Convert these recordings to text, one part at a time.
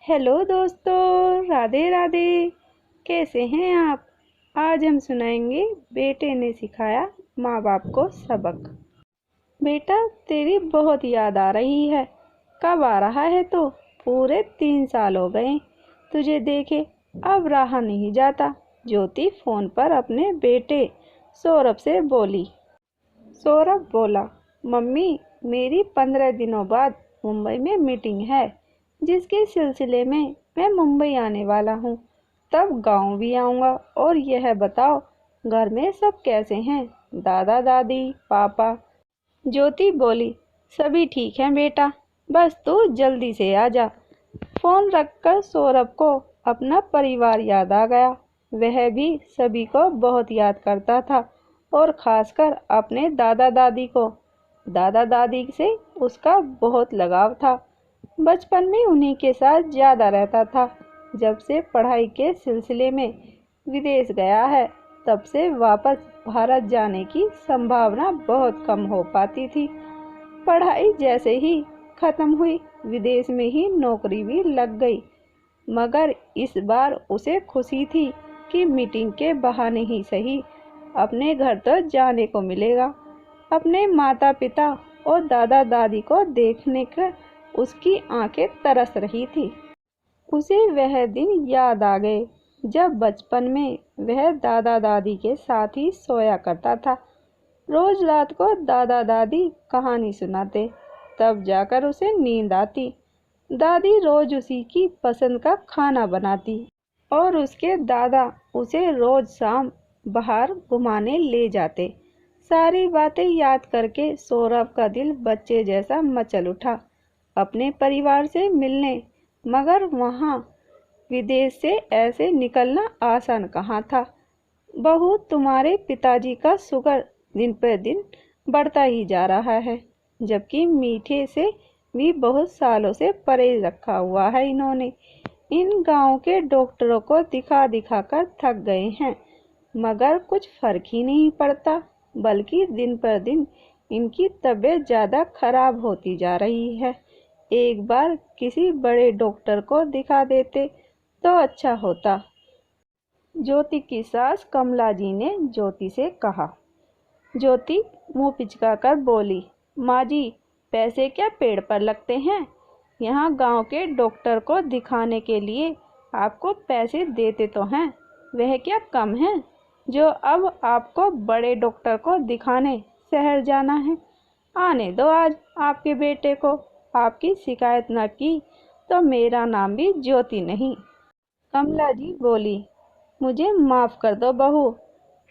Hello दोस्तों, राधे राधे। कैसे हैं आप? आज हम सुनाएंगे बेटे ने सिखाया माँ बाप को सबक। बेटा, तेरी बहुत याद आ रही है। कब आ रहा है? तो पूरे 3 साल हो गए तुझे देखे। अब रहा नहीं जाता। ज्योति फोन पर अपने बेटे सौरभ से बोली। सौरभ बोला, मम्मी, मेरी 15 दिनों बाद मुंबई में मीटिंग है, जिसके सिलसिले में मैं मुंबई आने वाला हूँ। तब गांव भी आऊँगा। और यह बताओ, घर में सब कैसे हैं? दादा दादी, पापा? ज्योति बोली, सभी ठीक हैं बेटा, बस तू जल्दी से आ जा। फोन रखकर सौरभ को अपना परिवार याद आ गया। वह भी सभी को बहुत याद करता था, और खासकर अपने दादा दादी को। दादा दादी से उसका बहुत लगाव था। बचपन में उन्हीं के साथ ज़्यादा रहता था। जब से पढ़ाई के सिलसिले में विदेश गया है, तब से वापस भारत जाने की संभावना बहुत कम हो पाती थी। पढ़ाई जैसे ही खत्म हुई, विदेश में ही नौकरी भी लग गई। मगर इस बार उसे खुशी थी कि मीटिंग के बहाने ही सही अपने घर तो जाने को मिलेगा। अपने माता पिता और दादा दादी को देखने का उसकी आंखें तरस रही थी। उसे वह दिन याद आ गए जब बचपन में वह दादा दादी के साथ ही सोया करता था। रोज रात को दादा दादी कहानी सुनाते, तब जाकर उसे नींद आती। दादी रोज उसी की पसंद का खाना बनाती, और उसके दादा उसे रोज शाम बाहर घुमाने ले जाते। सारी बातें याद करके सौरभ का दिल बच्चे जैसा मचल उठा अपने परिवार से मिलने। मगर वहाँ विदेश से ऐसे निकलना आसान कहाँ था। बहू, तुम्हारे पिताजी का शुगर दिन पर दिन बढ़ता ही जा रहा है, जबकि मीठे से भी बहुत सालों से परहेज रखा हुआ है इन्होंने। इन गांव के डॉक्टरों को दिखा दिखा कर थक गए हैं, मगर कुछ फर्क ही नहीं पड़ता, बल्कि दिन पर दिन इनकी तबीयत ज़्यादा खराब होती जा रही है। एक बार किसी बड़े डॉक्टर को दिखा देते तो अच्छा होता। ज्योति की सास कमला जी ने ज्योति से कहा। ज्योति मुंह पिचकाकर बोली, माँ जी, पैसे क्या पेड़ पर लगते हैं? यहाँ गांव के डॉक्टर को दिखाने के लिए आपको पैसे देते तो हैं, वह क्या कम है जो अब आपको बड़े डॉक्टर को दिखाने शहर जाना है? आने दो आज आपके बेटे को। आपकी शिकायत न की तो मेरा नाम भी ज्योति नहीं। कमला जी बोली, मुझे माफ़ कर दो बहू,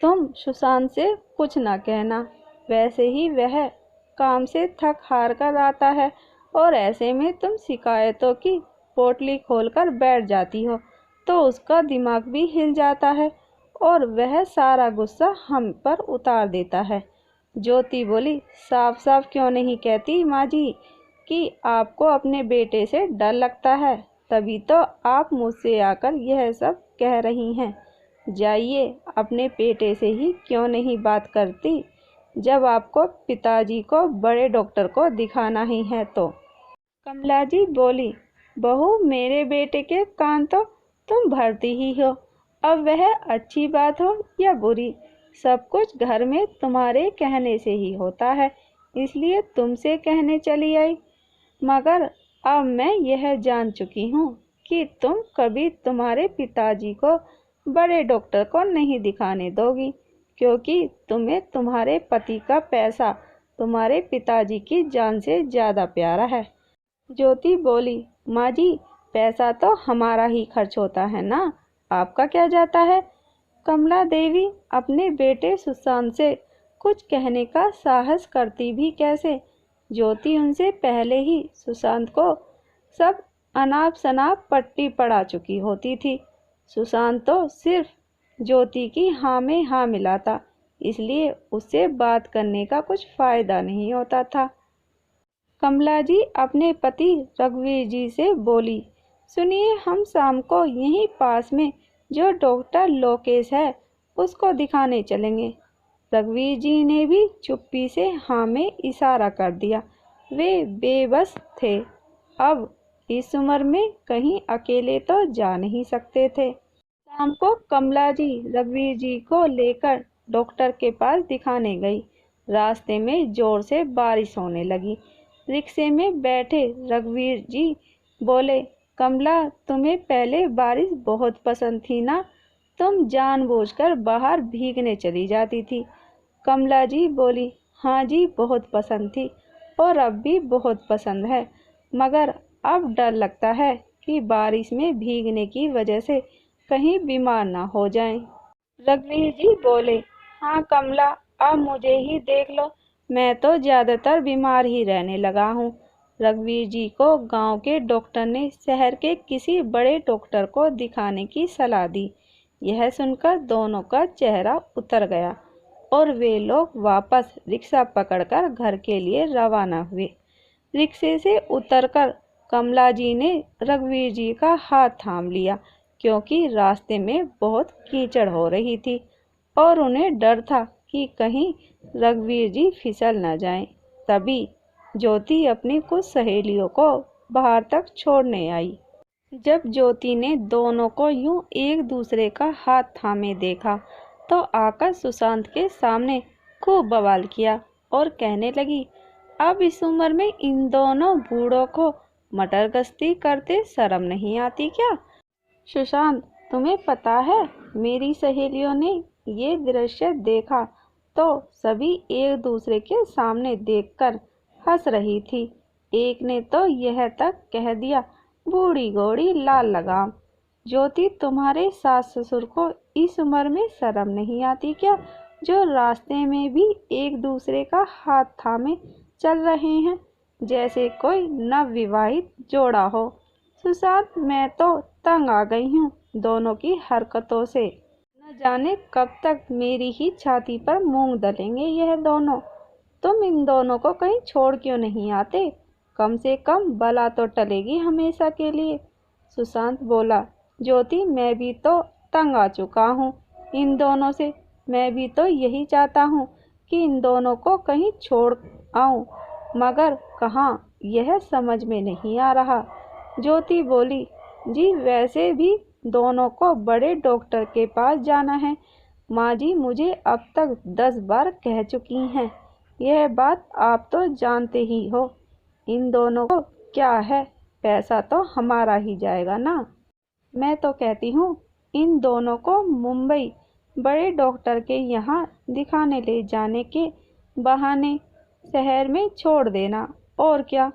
तुम सुशांत से कुछ ना कहना। वैसे ही वह काम से थक हार कर आता है, और ऐसे में तुम शिकायतों की पोटली खोलकर बैठ जाती हो तो उसका दिमाग भी हिल जाता है, और वह सारा गुस्सा हम पर उतार देता है। ज्योति बोली, साफ साफ क्यों नहीं कहती माँ जी कि आपको अपने बेटे से डर लगता है, तभी तो आप मुझसे आकर यह सब कह रही हैं। जाइए, अपने बेटे से ही क्यों नहीं बात करती, जब आपको पिताजी को बड़े डॉक्टर को दिखाना ही है तो। कमला जी बोली, बहू, मेरे बेटे के कान तो तुम भरती ही हो। अब वह अच्छी बात हो या बुरी, सब कुछ घर में तुम्हारे कहने से ही होता है, इसलिए तुमसे कहने चली आई। मगर अब मैं यह जान चुकी हूँ कि तुम कभी तुम्हारे पिताजी को बड़े डॉक्टर को नहीं दिखाने दोगी, क्योंकि तुम्हें तुम्हारे पति का पैसा तुम्हारे पिताजी की जान से ज़्यादा प्यारा है। ज्योति बोली, माँ जी, पैसा तो हमारा ही खर्च होता है ना, आपका क्या जाता है? कमला देवी अपने बेटे सुशांत से कुछ कहने का साहस करती भी कैसे। ज्योति उनसे पहले ही सुशांत को सब अनाप शनाप पट्टी पड़ा चुकी होती थी। सुशांत तो सिर्फ ज्योति की हाँ में हाँ मिलाता, इसलिए उससे बात करने का कुछ फायदा नहीं होता था। कमला जी अपने पति रघुवीर जी से बोली, सुनिए, हम शाम को यहीं पास में जो डॉक्टर लोकेश है उसको दिखाने चलेंगे। रघुवीर जी ने भी चुप्पी से हाँ में इशारा कर दिया। वे बेबस थे। अब इस उम्र में कहीं अकेले तो जा नहीं सकते थे। शाम को कमला जी रघुवीर जी को लेकर डॉक्टर के पास दिखाने गई। रास्ते में जोर से बारिश होने लगी। रिक्शे में बैठे रघुवीर जी बोले, कमला, तुम्हें पहले बारिश बहुत पसंद थी ना? तुम जानबूझकर बाहर भीगने चली जाती थी। कमला जी बोली, हाँ जी, बहुत पसंद थी और अब भी बहुत पसंद है, मगर अब डर लगता है कि बारिश में भीगने की वजह से कहीं बीमार ना हो जाएं। रघुवीर जी बोले, हाँ कमला, अब मुझे ही देख लो, मैं तो ज्यादातर बीमार ही रहने लगा हूँ। रघुवीर जी को गांव के डॉक्टर ने शहर के किसी बड़े डॉक्टर को दिखाने की सलाह दी। यह सुनकर दोनों का चेहरा उतर गया और वे लोग वापस रिक्शा पकड़कर घर के लिए रवाना हुए। रिक्शे से उतरकर कमला जी ने रघुवीर जी का हाथ थाम लिया, क्योंकि रास्ते में बहुत कीचड़ हो रही थी और उन्हें डर था कि कहीं रघुवीर जी फिसल न जाएं। तभी ज्योति अपनी कुछ सहेलियों को बाहर तक छोड़ने आई। जब ज्योति ने दोनों को यूं एक दूसरे का हाथ थामे देखा तो आकर सुशांत के सामने खूब बवाल किया और कहने लगी, अब इस उम्र में इन दोनों बूढ़ों को मटर गश्ती करते शर्म नहीं आती क्या? सुशांत, तुम्हें पता है, मेरी सहेलियों ने ये दृश्य देखा तो सभी एक दूसरे के सामने देखकर हंस रही थी। एक ने तो यह तक कह दिया, बूढ़ी घोड़ी लाल लगाम। ज्योति, तुम्हारे सास ससुर को इस उम्र में शर्म नहीं आती क्या, जो रास्ते में भी एक दूसरे का हाथ थामे चल रहे हैं जैसे कोई नवविवाहित जोड़ा हो? सुशांत, मैं तो तंग आ गई हूँ दोनों की हरकतों से। न जाने कब तक मेरी ही छाती पर मूंग दलेंगे यह दोनों। तुम इन दोनों को कहीं छोड़ क्यों नहीं आते? कम से कम बला तो टलेगी हमेशा के लिए। सुशांत बोला, ज्योति, मैं भी तो तंग आ चुका हूँ इन दोनों से। मैं भी तो यही चाहता हूँ कि इन दोनों को कहीं छोड़ आऊँ, मगर कहाँ, यह समझ में नहीं आ रहा। ज्योति बोली, जी वैसे भी दोनों को बड़े डॉक्टर के पास जाना है। माँ जी मुझे अब तक 10 बार कह चुकी हैं। यह बात आप तो जानते ही हो। इन दोनों को क्या है, पैसा तो हमारा ही जाएगा ना। मैं तो कहती हूँ इन दोनों को मुंबई बड़े डॉक्टर के यहाँ दिखाने ले जाने के बहाने शहर में छोड़ देना, और क्या,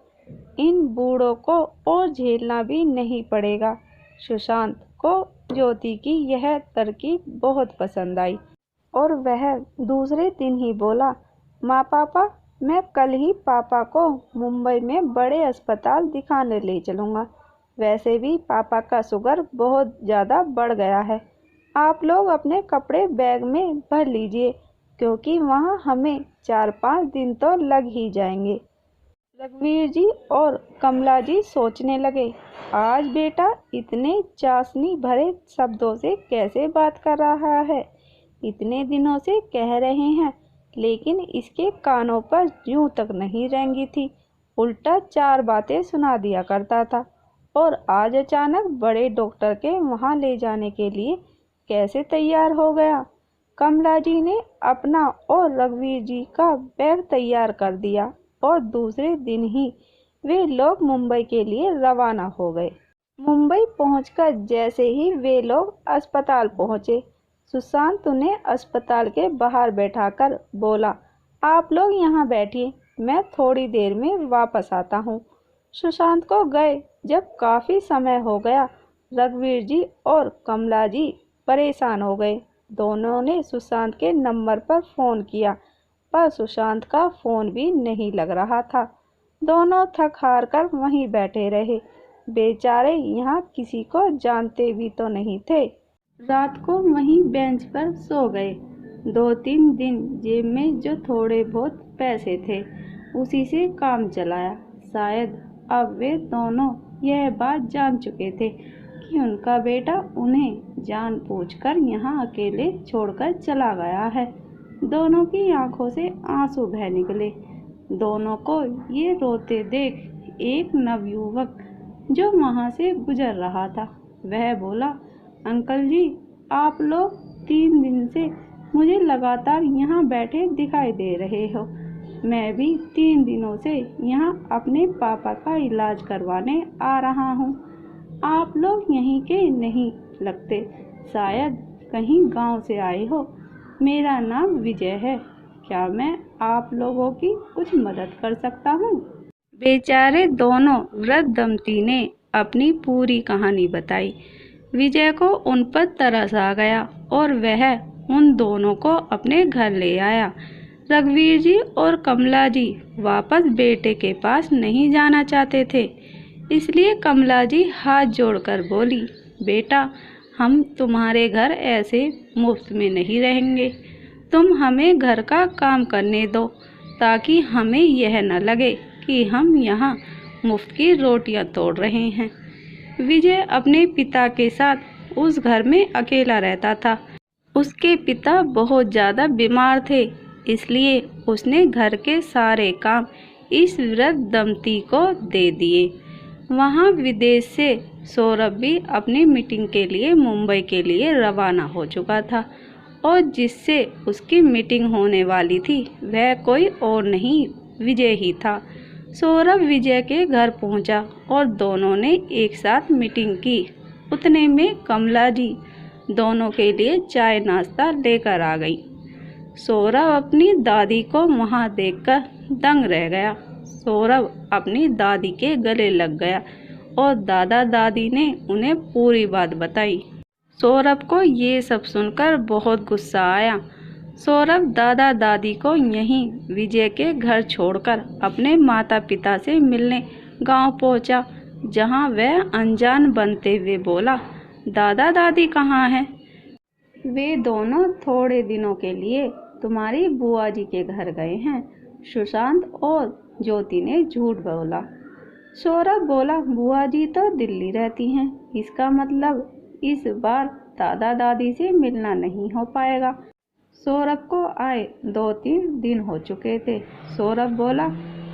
इन बूढ़ों को और झेलना भी नहीं पड़ेगा। सुशांत को ज्योति की यह तरकीब बहुत पसंद आई और वह दूसरे दिन ही बोला, माँ पापा, मैं कल ही पापा को मुंबई में बड़े अस्पताल दिखाने ले चलूँगा। वैसे भी पापा का शुगर बहुत ज़्यादा बढ़ गया है। आप लोग अपने कपड़े बैग में भर लीजिए, क्योंकि वहाँ हमें 4-5 दिन तो लग ही जाएंगे। रघुवीर जी और कमला जी सोचने लगे, आज बेटा इतने चाशनी भरे शब्दों से कैसे बात कर रहा है। इतने दिनों से कह रहे हैं, लेकिन इसके कानों पर यूं तक नहीं रेंगी थी। उल्टा 4 बातें सुना दिया करता था, और आज अचानक बड़े डॉक्टर के वहां ले जाने के लिए कैसे तैयार हो गया। कमला जी ने अपना और रघुवीर जी का बैग तैयार कर दिया और दूसरे दिन ही वे लोग मुंबई के लिए रवाना हो गए। मुंबई पहुंचकर जैसे ही वे लोग अस्पताल पहुंचे, सुशांत उन्हें अस्पताल के बाहर बैठाकर बोला, आप लोग यहाँ बैठिए, मैं थोड़ी देर में वापस आता हूँ। सुशांत को गए जब काफ़ी समय हो गया, रघुवीर जी और कमला जी परेशान हो गए। दोनों ने सुशांत के नंबर पर फ़ोन किया, पर सुशांत का फ़ोन भी नहीं लग रहा था। दोनों थक हार कर वहीं बैठे रहे। बेचारे यहाँ किसी को जानते भी तो नहीं थे। रात को वहीं बेंच पर सो गए। 2-3 दिन जेब में जो थोड़े बहुत पैसे थे उसी से काम चलाया। शायद अब वे दोनों यह बात जान चुके थे कि उनका बेटा उन्हें जानबूझकर यहाँ अकेले छोड़कर चला गया है। दोनों की आंखों से आंसू बह निकले। दोनों को ये रोते देख एक नवयुवक जो वहाँ से गुजर रहा था। वह बोला, अंकल जी, आप लोग 3 दिन से मुझे लगातार यहाँ बैठे दिखाई दे रहे हो। मैं भी 3 दिनों से यहाँ अपने पापा का इलाज करवाने आ रहा हूँ। आप लोग यहीं के नहीं लगते, शायद कहीं गांव से आए हो। मेरा नाम विजय है। क्या मैं आप लोगों की कुछ मदद कर सकता हूँ? बेचारे दोनों वृद्ध दंपति ने अपनी पूरी कहानी बताई। विजय को उन पर तरस आ गया और वह उन दोनों को अपने घर ले आया। रघुवीर जी और कमला जी वापस बेटे के पास नहीं जाना चाहते थे, इसलिए कमला जी हाथ जोड़कर बोली, बेटा, हम तुम्हारे घर ऐसे मुफ्त में नहीं रहेंगे। तुम हमें घर का काम करने दो, ताकि हमें यह न लगे कि हम यहाँ मुफ्त की रोटियां तोड़ रहे हैं। विजय अपने पिता के साथ उस घर में अकेला रहता था। उसके पिता बहुत ज़्यादा बीमार थे, इसलिए उसने घर के सारे काम इस वृद्ध दंपति को दे दिए। वहाँ विदेश से सौरभ भी अपनी मीटिंग के लिए मुंबई के लिए रवाना हो चुका था, और जिससे उसकी मीटिंग होने वाली थी वह कोई और नहीं, विजय ही था। सौरभ विजय के घर पहुंचा और दोनों ने एक साथ मीटिंग की। उतने में कमला जी दोनों के लिए चाय नाश्ता लेकर आ गई। सौरभ अपनी दादी को वहां देखकर दंग रह गया। सौरभ अपनी दादी के गले लग गया और दादा दादी ने उन्हें पूरी बात बताई। सौरभ को ये सब सुनकर बहुत गुस्सा आया। सौरभ दादा दादी को यहीं विजय के घर छोड़कर अपने माता पिता से मिलने गांव पहुंचा, जहां वह अनजान बनते हुए बोला, दादा दादी कहाँ हैं? वे दोनों थोड़े दिनों के लिए तुम्हारी बुआ जी के घर गए हैं। सुशांत और ज्योति ने झूठ बोला। सौरभ बोला, बुआ जी तो दिल्ली रहती हैं, इसका मतलब इस बार दादा दादी से मिलना नहीं हो पाएगा। सौरभ को आए 2-3 दिन हो चुके थे। सौरभ बोला,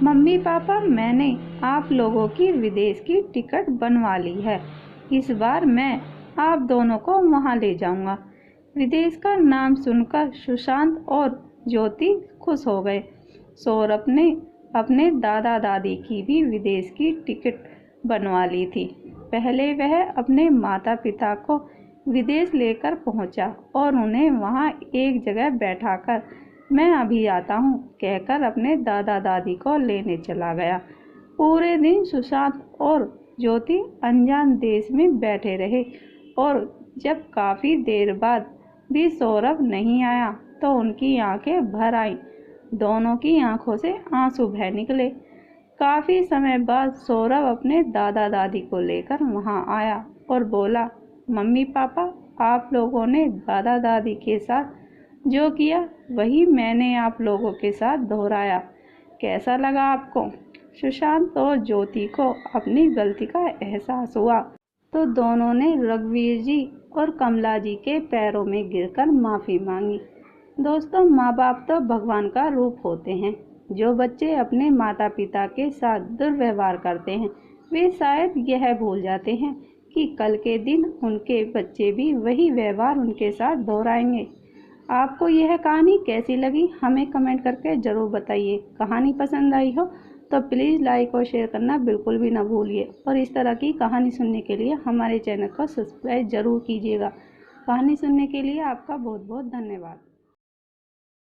मम्मी पापा, मैंने आप लोगों की विदेश की टिकट बनवा ली है। इस बार मैं आप दोनों को वहां ले जाऊंगा। विदेश का नाम सुनकर सुशांत और ज्योति खुश हो गए। सौरभ ने अपने दादा दादी की भी विदेश की टिकट बनवा ली थी। पहले वह अपने माता पिता को विदेश लेकर पहुंचा और उन्हें वहां एक जगह बैठाकर मैं अभी आता हूं कहकर अपने दादा दादी को लेने चला गया। पूरे दिन सुशांत और ज्योति अनजान देश में बैठे रहे, और जब काफ़ी देर बाद भी सौरभ नहीं आया तो उनकी आंखें भर आईं। दोनों की आंखों से आंसू बह निकले। काफ़ी समय बाद सौरभ अपने दादा दादी को लेकर वहां आया और बोला, मम्मी पापा, आप लोगों ने दादा दादी के साथ जो किया वही मैंने आप लोगों के साथ दोहराया। कैसा लगा आपको? सुशांत और ज्योति को अपनी गलती का एहसास हुआ तो दोनों ने रघुवीर जी और कमला जी के पैरों में गिरकर माफ़ी मांगी। दोस्तों, माँ बाप तो भगवान का रूप होते हैं। जो बच्चे अपने माता पिता के साथ दुर्व्यवहार करते हैं, वे शायद यह भूल जाते हैं कि कल के दिन उनके बच्चे भी वही व्यवहार उनके साथ दोहराएंगे। आपको यह कहानी कैसी लगी, हमें कमेंट करके ज़रूर बताइए। कहानी पसंद आई हो तो प्लीज़ लाइक और शेयर करना बिल्कुल भी ना भूलिए, और इस तरह की कहानी सुनने के लिए हमारे चैनल को सब्सक्राइब ज़रूर कीजिएगा। कहानी सुनने के लिए आपका बहुत बहुत धन्यवाद।